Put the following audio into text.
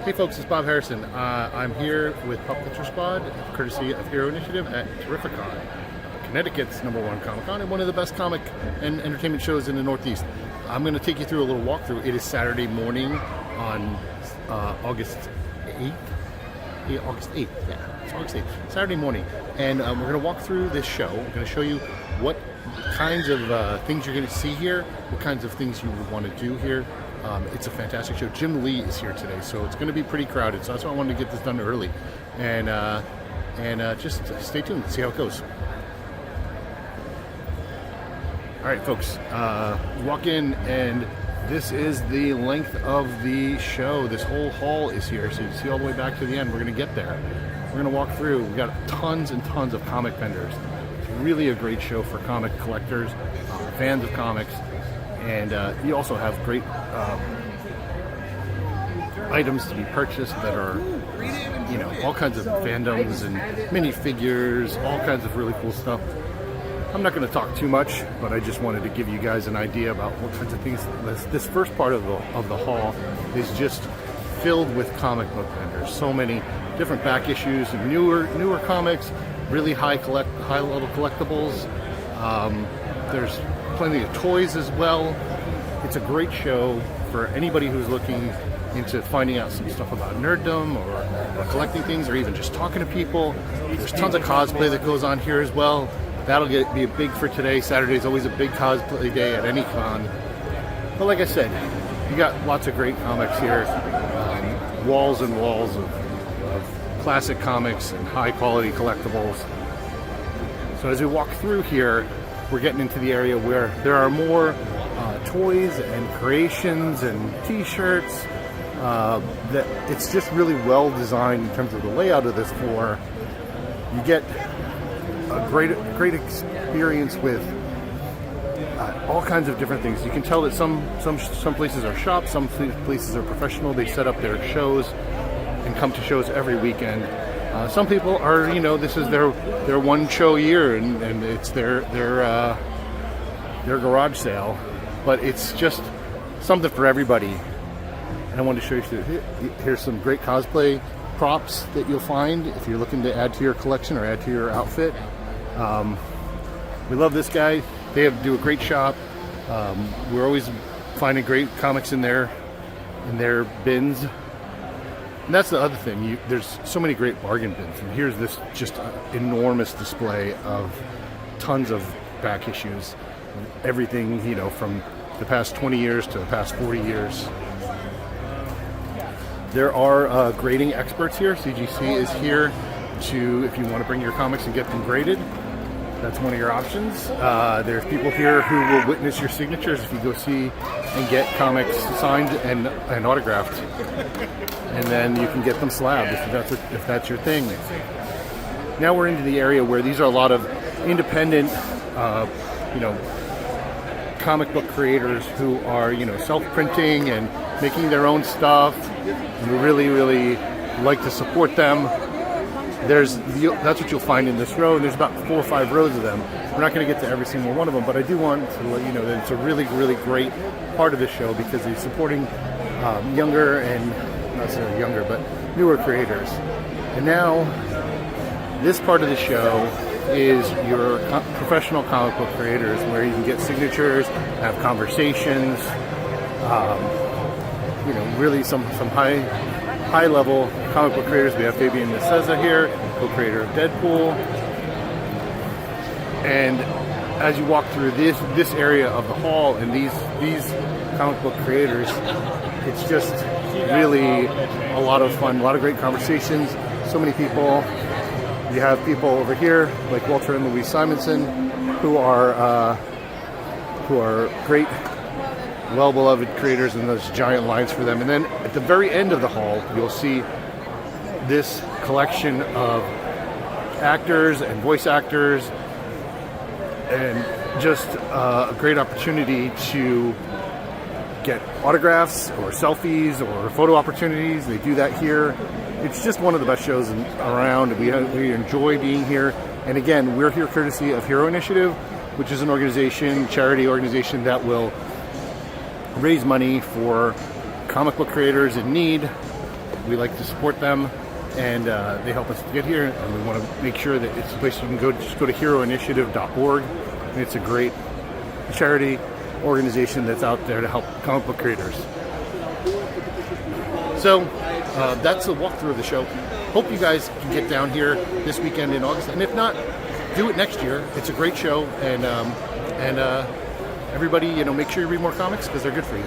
Hey folks, it's Bob Harrison. I'm here with Pop Culture Squad, courtesy of Hero Initiative at Terrificon, Connecticut's #1 Comic-Con and one of the best comic and entertainment shows in the Northeast. I'm going to take you through a little walkthrough. It is Saturday morning on August 8th. Yeah, August 8th. Yeah, it's August 8th. Saturday morning. And we're going to walk through this show. We're going to show you what kinds of things you're going to see here, what kinds of things you would want to do here. It's a fantastic show. Jim Lee is here today, so it's going to be pretty crowded. So that's why I wanted to get this done early. And just stay tuned and see how it goes. All right, folks. Walk in, and this is the length of the show. This whole hall is here, so you can see all the way back to the end. We're going to get there. We're going to walk through. We've got tons and tons of comic vendors. It's really a great show for comic collectors, fans of comics. And you also have great items to be purchased that are, you know, all kinds of fandoms and minifigures, all kinds of really cool stuff. I'm not going to talk too much, but I just wanted to give you guys an idea about what kinds of things. This first part of the hall is just filled with comic book vendors. So many different back issues and newer comics, really high level collectibles. There's plenty of toys as well. It's a great show for anybody who's looking into finding out some stuff about nerddom or collecting things or even just talking to people. There's tons of cosplay that goes on here as well. That'll be a big for today. Saturday is always a big cosplay day at any con. But like I said, you got lots of great comics here. Walls and walls of classic comics and high quality collectibles. So as we walk through here, we're getting into the area where there are more toys and creations and t-shirts. That it's just really well designed in terms of the layout of this floor. You get a great experience with all kinds of different things. You can tell that some places are shops, some places are professional. They set up their shows and come to shows every weekend. Some people are, you know, this is their one show a year, and it's their garage sale. But it's just something for everybody. And I wanted to show you, here's some great cosplay props that you'll find if you're looking to add to your collection or add to your outfit. We love this guy. They do a great shop. We're always finding great comics in their bins. And that's the other thing. There's so many great bargain bins. And here's this just enormous display of tons of back issues. Everything, you know, from the past 20 years to the past 40 years. There are grading experts here. CGC is here to, if you want to bring your comics and get them graded, that's one of your options. There's people here who will witness your signatures if you go see and get comics signed and autographed. And then you can get them slabbed if that's your thing. Now we're into the area where these are a lot of independent, you know, comic book creators who are, you know, self-printing and making their own stuff. And we really like to support them. That's what you'll find in this row. There's about 4 or 5 rows of them. We're not going to get to every single one of them, but I do want to let you know that it's a really great part of the show because he's supporting younger and not necessarily younger, but newer creators. And now this part of the show is your professional comic book creators, where you can get signatures, have conversations, you know, really some high level comic book creators. We have Fabian Nicieza here, co-creator of Deadpool. And as you walk through this area of the hall and these comic book creators, it's just really a lot of fun, a lot of great conversations, so many people. You have people over here like Walter and Louise Simonson, who are great, well-beloved creators, and those giant lines for them. And then at the very end of the hall, you'll see this collection of actors and voice actors, and just a great opportunity to get autographs or selfies or photo opportunities. They do that here. It's just one of the best shows around. We enjoy being here. And again, we're here courtesy of Hero Initiative, which is an organization, charity organization that will raise money for comic book creators in need We like to support them, and they help us to get here, and we want to make sure that it's a place you can go. Just go to heroinitiative.org, and it's a great charity organization that's out there to help comic book creators. So that's a walkthrough of the show. Hope you guys can get down here this weekend in August, and if not, do it next year. It's a great show, and everybody, make sure you read more comics because they're good for you.